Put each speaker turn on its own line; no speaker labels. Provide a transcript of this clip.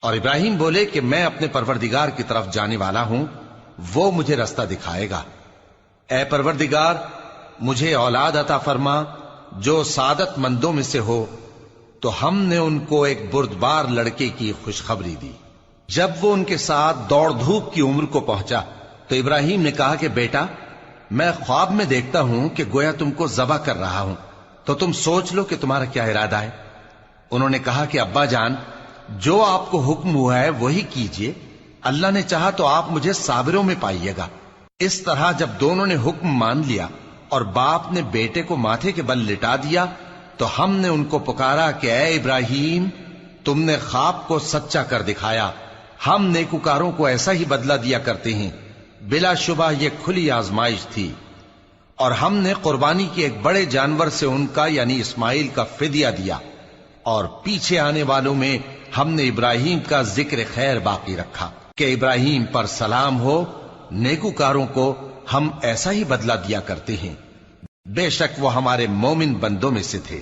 اور ابراہیم بولے کہ میں اپنے پروردگار کی طرف جانے والا ہوں، وہ مجھے رستہ دکھائے گا۔ اے پروردگار، مجھے اولاد عطا فرما جو سعادت مندوں میں سے ہو۔ تو ہم نے ان کو ایک بردبار لڑکے کی خوشخبری دی۔ جب وہ ان کے ساتھ دوڑ دھوپ کی عمر کو پہنچا تو ابراہیم نے کہا کہ بیٹا، میں خواب میں دیکھتا ہوں کہ گویا تم کو ذبح کر رہا ہوں، تو تم سوچ لو کہ تمہارا کیا ارادہ ہے۔ انہوں نے کہا کہ ابا جان، جو آپ کو حکم ہوا ہے وہی کیجئے، اللہ نے چاہا تو آپ مجھے صابروں میں پائیے گا۔ اس طرح جب دونوں نے حکم مان لیا اور باپ نے بیٹے کو ماتھے کے بل لٹا دیا تو ہم نے ان کو پکارا کہ اے ابراہیم، تم نے خواب کو سچا کر دکھایا، ہم نیکوکاروں کو ایسا ہی بدلہ دیا کرتے ہیں، بلا شبہ یہ کھلی آزمائش تھی۔ اور ہم نے قربانی کے ایک بڑے جانور سے ان کا یعنی اسماعیل کا فدیہ دیا، اور پیچھے آنے والوں میں ہم نے ابراہیم کا ذکر خیر باقی رکھا کہ ابراہیم پر سلام ہو، نیکوکاروں کو ہم ایسا ہی بدلہ دیا کرتے ہیں، بے شک وہ ہمارے مومن بندوں میں سے تھے۔